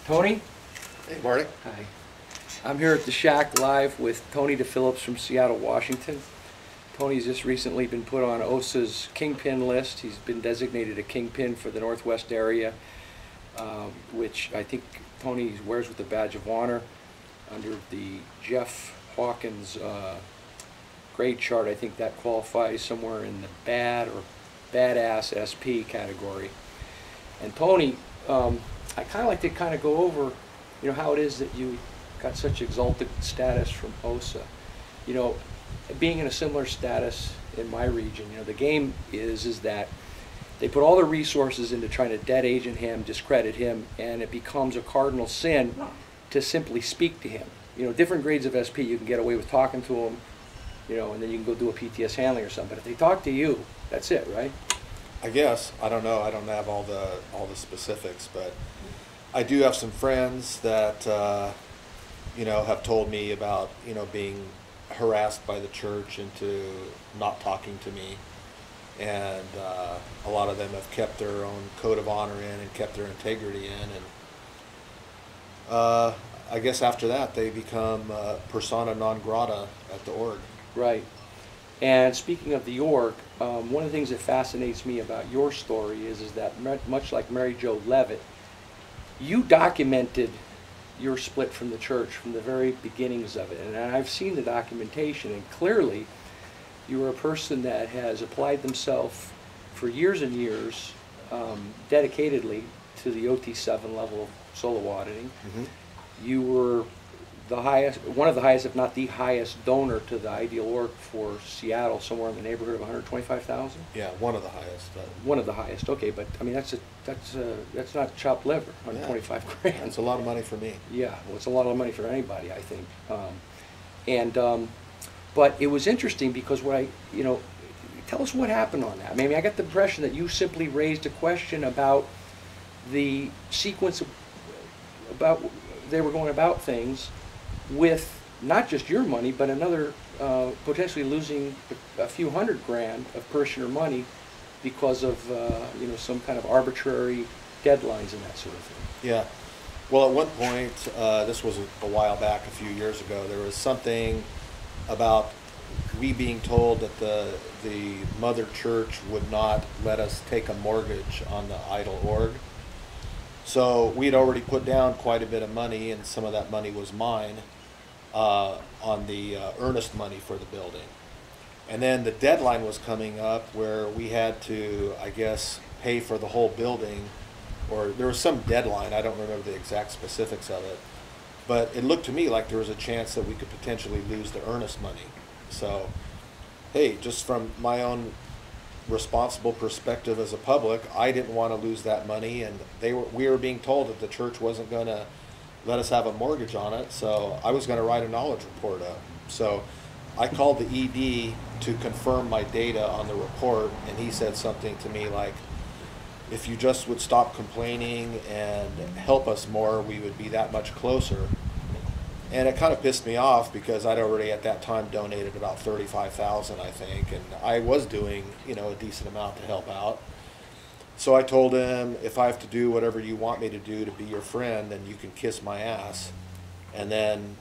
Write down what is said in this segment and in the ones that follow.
Tony? Hey, Marty. Hi. I'm here at the Shack live with Tony DePhillips from Seattle, Washington. Tony's just recently been put on OSA's kingpin list. He's been designated a kingpin for the Northwest area, which I think Tony wears with a badge of honor under the Jeff Hawkins grade chart. I think that qualifies somewhere in the bad or badass SP category. And Tony, I kind of like to go over, how it is that you got such exalted status from OSA. Being in a similar status in my region, the game is that they put all their resources into trying to dead agent him, discredit him, and it becomes a cardinal sin to simply speak to him. Different grades of SP, you can get away with talking to him, and then you can go do a PTS handling or something. But if they talk to you, that's it, right? I guess. I don't know. I don't have all the specifics, but I do have some friends that have told me about being harassed by the church into not talking to me, and a lot of them have kept their own code of honor in and kept their integrity in, and I guess after that they become persona non grata at the org. Right. And speaking of the org, one of the things that fascinates me about your story is that much like Mary Jo Levitt, you documented your split from the church from the very beginnings of it. And I've seen the documentation, and clearly you are a person that has applied themselves for years and years dedicatedly to the OT7 level of solo auditing. Mm-hmm. You were one of the highest, if not the highest donor to the ideal org for Seattle, somewhere in the neighborhood of 125,000. Yeah, one of the highest. One of the highest. Okay, but I mean that's not chopped liver. 125 grand. It's a lot of money for me. Yeah, well, it's a lot of money for anybody, I think. But it was interesting because tell us what happened on that. I mean, I got the impression that you simply raised a question about the sequence of about they were going about things with not just your money, but another potentially losing a few $100 grand of parishioner money because of some kind of arbitrary deadlines and that sort of thing. Yeah. Well, at one point, this was a while back, a few years ago, there was something about we being told that the mother church would not let us take a mortgage on the idle org. So we'd already put down quite a bit of money, and some of that money was mine on the earnest money for the building. And then the deadline was coming up where we had to, I guess, pay for the whole building, or there was some deadline. I don't remember the exact specifics of it. But it looked to me like there was a chance that we could potentially lose the earnest money. So, hey, just from my own responsible perspective as a public, I didn't want to lose that money, and we were being told that the church wasn't going to let us have a mortgage on it, so I was going to write a knowledge report up. So I called the ED to confirm my data on the report, and he said something to me like, if you just would stop complaining and help us more, we would be that much closer. And it kind of pissed me off because I'd already at that time donated about $35,000, I think, and I was doing, a decent amount to help out. So I told him, if I have to do whatever you want me to do to be your friend, then you can kiss my ass. And then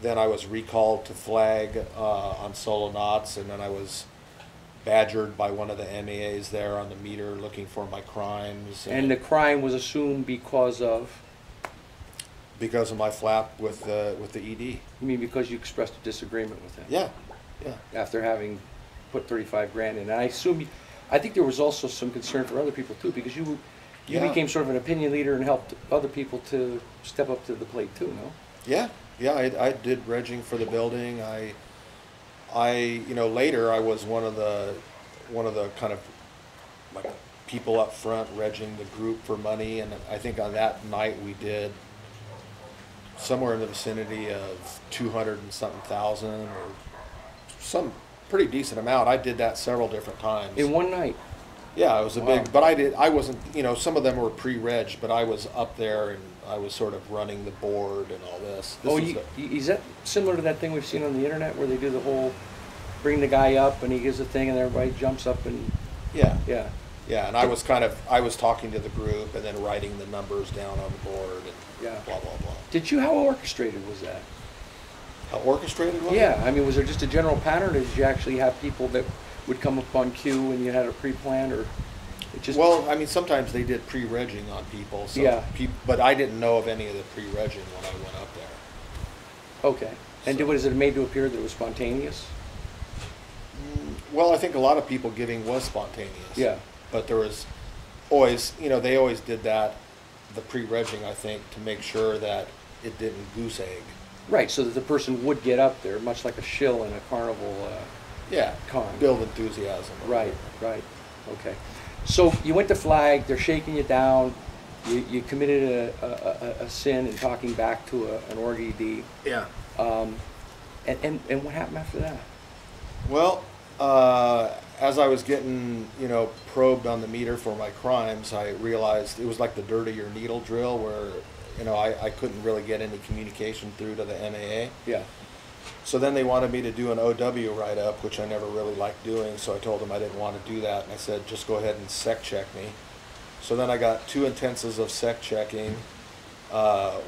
I was recalled to flag on solo knots, and then I was badgered by one of the MAAs there on the meter looking for my crimes. And the crime was assumed because of? Because of my flap with the ED. You mean because you expressed a disagreement with him? Yeah. After having put 35 grand in. And I think there was also some concern for other people too, because you became sort of an opinion leader and helped other people to step up to the plate too, no? Yeah. I did regging for the building. I later I was one of the kind of like people up front regging the group for money, and I think on that night we did somewhere in the vicinity of 200 and something thousand, or some pretty decent amount. I did that several different times. In one night? Yeah, it was a big, but I wasn't, some of them were pre-reg, but I was up there and I was sort of running the board and all this. Is that similar to that thing we've seen on the internet where they do the whole, bring the guy up and he gives a thing and everybody jumps up and... Yeah. Yeah. Yeah, and I was talking to the group and then writing the numbers down on the board and Yeah. blah, blah, blah. How orchestrated was that? How orchestrated was it? Yeah, I mean, was there just a general pattern, or did you actually have people that would come up on cue and you had a pre-plan, or it just... Well, I mean, sometimes they did pre-regging on people, so Yeah. but I didn't know of any of the pre-regging when I went up there. Okay. And So- was it made to appear that it was spontaneous? Well, I think a lot of people giving was spontaneous. Yeah. But there was always, they always did that, the pre-regging, I think, to make sure that it didn't goose egg. Right, so that the person would get up there, much like a shill in a carnival Yeah, con. build enthusiasm. Right, right. Okay. So you went to flag, they're shaking you down, you committed a sin in talking back to an org ED. Yeah. And what happened after that? Well, as I was getting, probed on the meter for my crimes, I realized it was like the dirty your needle drill where, I couldn't really get any communication through to the MAA. Yeah. So then they wanted me to do an OW write-up, which I never really liked doing, so I told them I didn't want to do that, and I said, just go ahead and sec check me. So then I got 2 intensives of sec checking,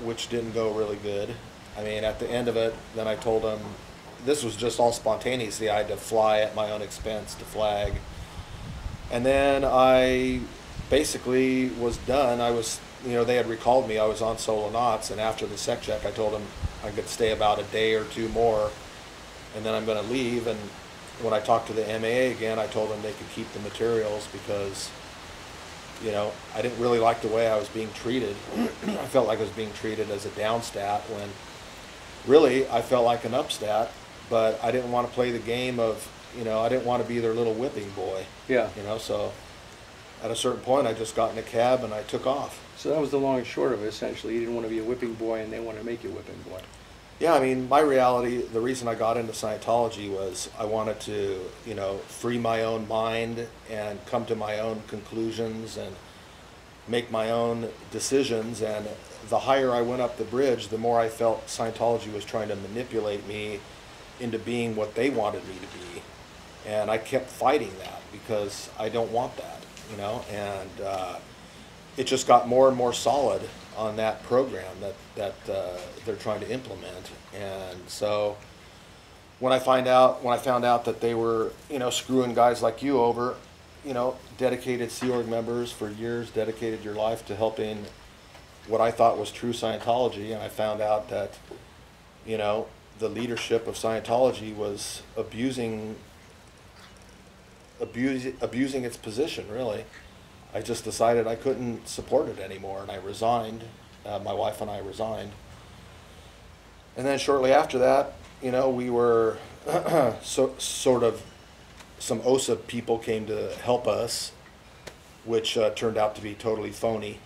which didn't go really good. I mean, at the end of it, then I told them, this was just all spontaneously, I had to fly at my own expense to flag. And then I basically was done. I was, they had recalled me, I was on solo knots, and after the sec check, I told them I could stay about a day or 2 more, and then I'm going to leave. And when I talked to the MAA again, I told them they could keep the materials because, I didn't really like the way I was being treated. I felt like I was being treated as a downstat when really I felt like an upstat, but I didn't want to play the game of, I didn't want to be their little whipping boy. Yeah. So at a certain point I just got in a cab and I took off. So that was the long and short of it, essentially. You didn't want to be a whipping boy, and they wanted to make you a whipping boy. Yeah, I mean, my reality, the reason I got into Scientology was I wanted to, free my own mind and come to my own conclusions and make my own decisions. And the higher I went up the bridge, the more I felt Scientology was trying to manipulate me into being what they wanted me to be. And I kept fighting that because I don't want that, and it just got more and more solid on that program that they're trying to implement. And so when I found out that they were, screwing guys like you over, dedicated Sea Org members for years, dedicated your life to helping what I thought was true Scientology, and I found out that, the leadership of Scientology was abusing its position, really. I just decided I couldn't support it anymore, and I resigned. My wife and I resigned. And then shortly after that, we were sort of, some OSA people came to help us, which turned out to be totally phony.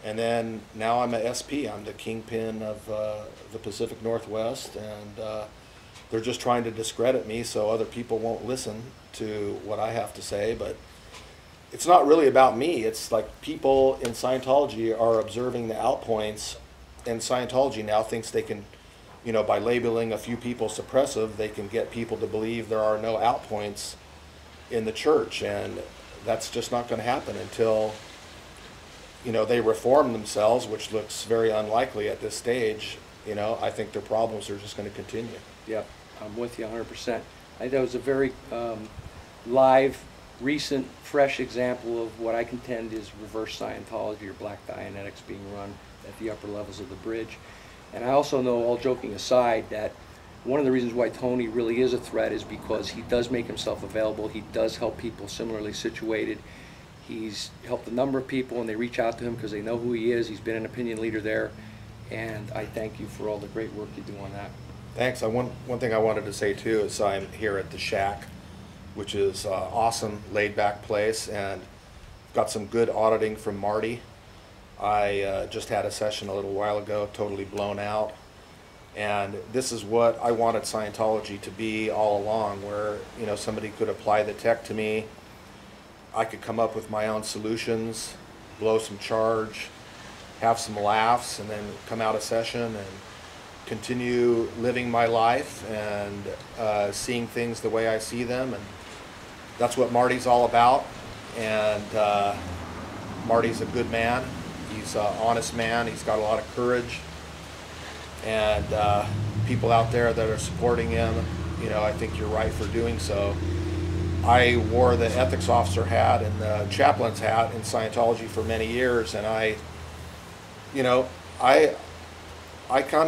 And then now I'm a SP. I'm the kingpin of the Pacific Northwest, and they're just trying to discredit me so other people won't listen to what I have to say. But it's not really about me. It's like people in Scientology are observing the outpoints, and Scientology now thinks they can, by labeling a few people suppressive, they can get people to believe there are no outpoints in the church, and that's just not going to happen until, they reform themselves, which looks very unlikely at this stage. I think their problems are just going to continue. Yeah, I'm with you 100%. I think that was a very live, recent, fresh example of what I contend is reverse Scientology or black Dianetics being run at the upper levels of the bridge. And I also know, all joking aside, that one of the reasons why Tony really is a threat is because he does make himself available. He does help people similarly situated. He's helped a number of people, and they reach out to him because they know who he is. He's been an opinion leader there, and I thank you for all the great work you do on that. Thanks. One thing I wanted to say too is I'm here at the Shack, which is an awesome laid-back place, and got some good auditing from Marty. I just had a session a little while ago, totally blown out, and this is what I wanted Scientology to be all along, where somebody could apply the tech to me, I could come up with my own solutions, blow some charge, have some laughs, and then come out of session and continue living my life and seeing things the way I see them. And that's what Marty's all about. and Marty's a good man. He's an honest man. He's got a lot of courage, and people out there that are supporting him, you know, I think you're right for doing so. I wore the ethics officer hat and the chaplain's hat in Scientology for many years, and I kind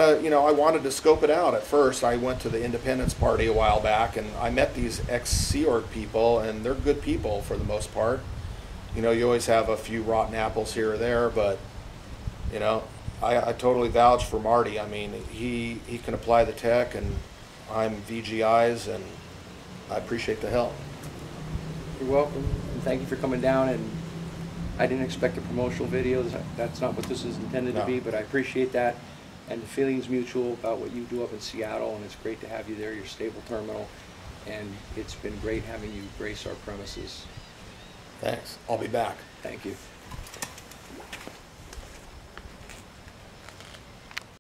of, you know, I wanted to scope it out at first. I went to the Independence Party a while back, and I met these ex-Sea Org people, and they're good people for the most part. You know, you always have a few rotten apples here or there, but, you know, I totally vouch for Marty. I mean, he can apply the tech, and I'm VGI's, and I appreciate the help. You're welcome, and thank you for coming down. And I didn't expect a promotional video. That's not what this is intended to be, but I appreciate that. And the feeling's mutual about what you do up in Seattle, and it's great to have you there, your stable terminal. And it's been great having you grace our premises. Thanks. I'll be back. Thank you.